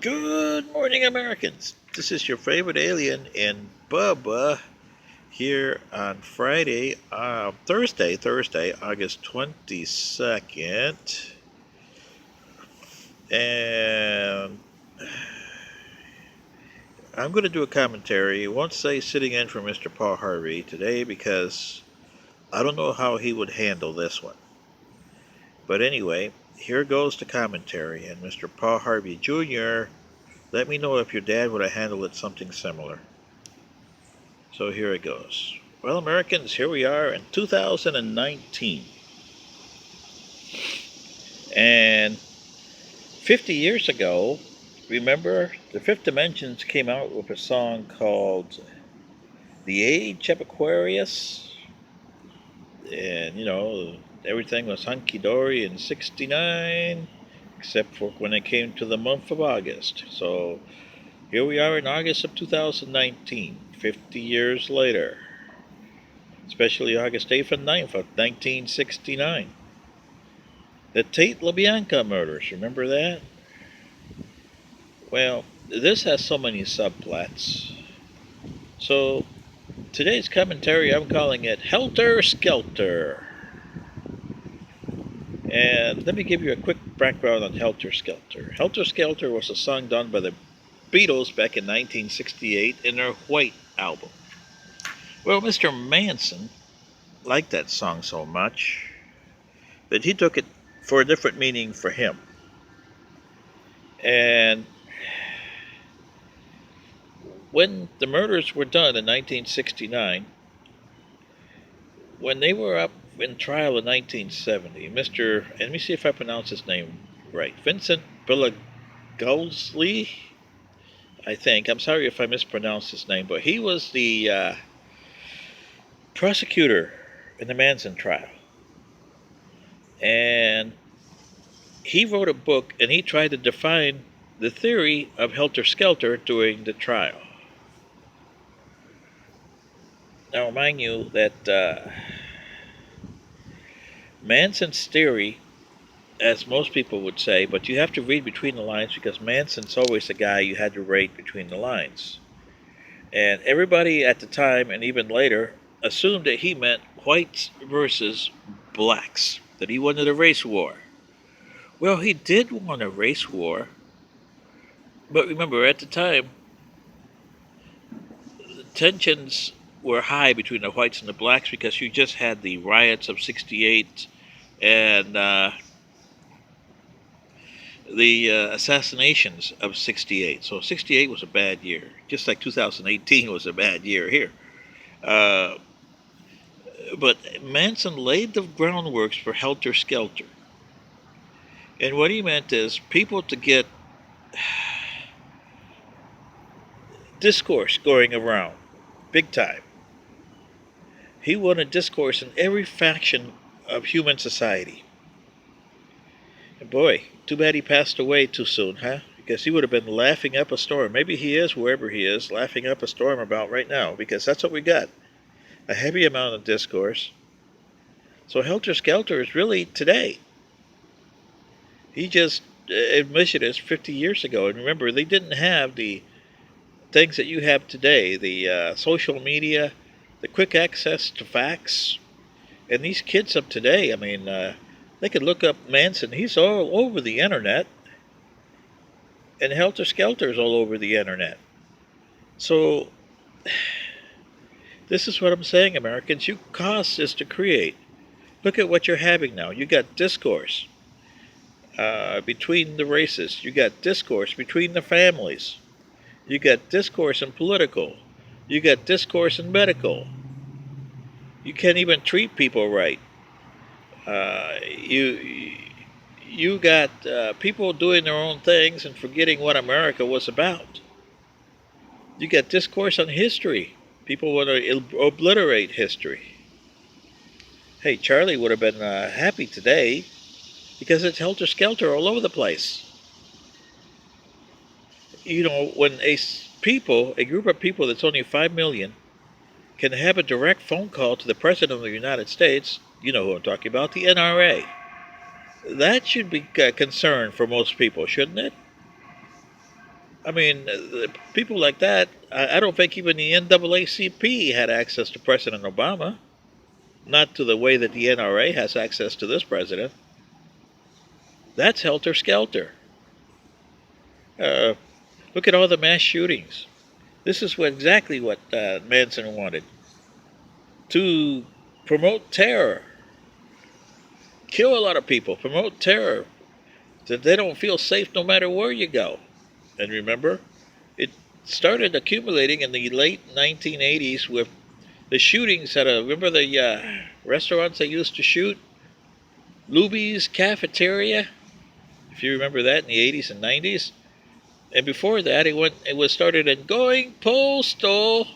Good morning, Americans. This is your favorite alien and Bubba here on Thursday, August 22nd. And I'm going to do a commentary. I won't say sitting in for Mr. Paul Harvey today because I don't know how he would handle this one. But anyway, here goes the commentary. And Mr. Paul Harvey Jr., let me know if your dad would have handled it something similar. So here it goes. Well, Americans, here we are in 2019. And 50 years ago, remember, the Fifth Dimensions came out with a song called The Age of Aquarius. And, everything was hunky-dory in 69, except for when it came to the month of August. So here we are in August of 2019, 50 years later. Especially August 8th and 9th of 1969. The Tate LaBianca murders, remember that? Well, this has so many subplots. So, today's commentary, I'm calling it HelterSkelter. And let me give you a quick background on HelterSkelter. HelterSkelter was a song done by the Beatles back in 1968 in their White album. Well, Mr. Manson liked that song so much that he took it for a different meaning for him. And when the murders were done in 1969, when they were up in trial in 1970, let me see if I pronounce his name right, Vincent Billagolsey, I think. I'm sorry if I mispronounced his name, but he was the prosecutor in the Manson trial. And he wrote a book and he tried to define the theory of HelterSkelter during the trial. Now, mind you that Manson's theory, as most people would say, but you have to read between the lines because Manson's always the guy you had to read between the lines. And everybody at the time and even later assumed that he meant whites versus blacks, that he wanted a race war. Well, he did want a race war, but remember, at the time, the tensions were high between the whites and the blacks because you just had the riots of 68 and the assassinations of 68. So 68 was a bad year, just like 2018 was a bad year here. But Manson laid the groundworks for HelterSkelter. And what he meant is people to get discourse going around, big time. He wanted discourse in every faction of human society. And boy, too bad he passed away too soon, huh? Because he would have been laughing up a storm. Maybe he is, wherever he is, laughing up a storm about right now, because that's what we got. A heavy amount of discourse. So HelterSkelter is really today. He just admitted this 50 years ago. And remember, they didn't have the things that you have today, the social media, the quick access to facts. And these kids of today, I mean, they could look up Manson. He's all over the internet. And HelterSkelter is all over the internet. So, this is what I'm saying, Americans. You cause this to create. Look at what you're having now. You got discourse between the races. You got discourse between the families. You got discourse in political. You got discourse in medical. You can't even treat people right. You got people doing their own things and forgetting what America was about. You got discourse on history. People want to obliterate history. Hey, Charlie would have been happy today because it's HelterSkelter all over the place. When a group of people that's only 5 million can have a direct phone call to the President of the United States, you know who I'm talking about, the NRA. That should be a concern for most people, shouldn't it? I mean, people like that, I don't think even the NAACP had access to President Obama, not to the way that the NRA has access to this president. That's helter-skelter. Uh, Look at all the mass shootings. This is exactly what Manson wanted. To promote terror. Kill a lot of people. Promote terror. That they don't feel safe no matter where you go. And remember, it started accumulating in the late 1980s with the shootings at remember the restaurants they used to shoot? Luby's Cafeteria, if you remember that in the 80s and 90s. And before that, it was started in Going Postal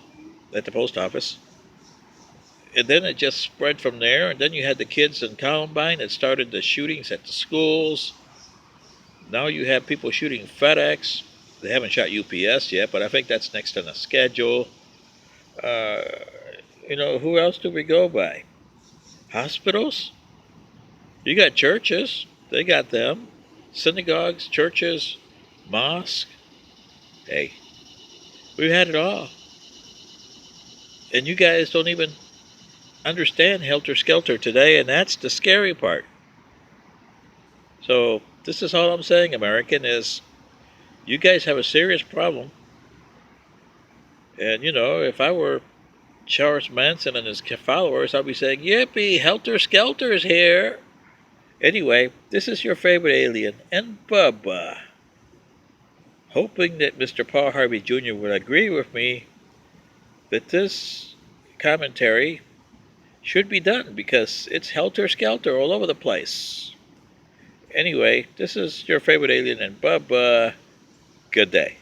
at the post office. And then it just spread from there. And then you had the kids in Columbine that started the shootings at the schools. Now you have people shooting FedEx. They haven't shot UPS yet, but I think that's next on the schedule. Uh, who else do we go by? Hospitals? You got churches. They got them. Synagogues, churches, mosques. Hey, we've had it all. And you guys don't even understand helter-skelter today, and that's the scary part. So this is all I'm saying, American, is you guys have a serious problem. And, if I were Charles Manson and his followers, I'd be saying, yippee, helter-skelter's here. Anyway, this is your favorite alien, and Bubba. Hoping that Mr. Paul Harvey Jr. would agree with me that this commentary should be done because it's helter-skelter all over the place. Anyway, this is your favorite alien, and Bubba. Good day.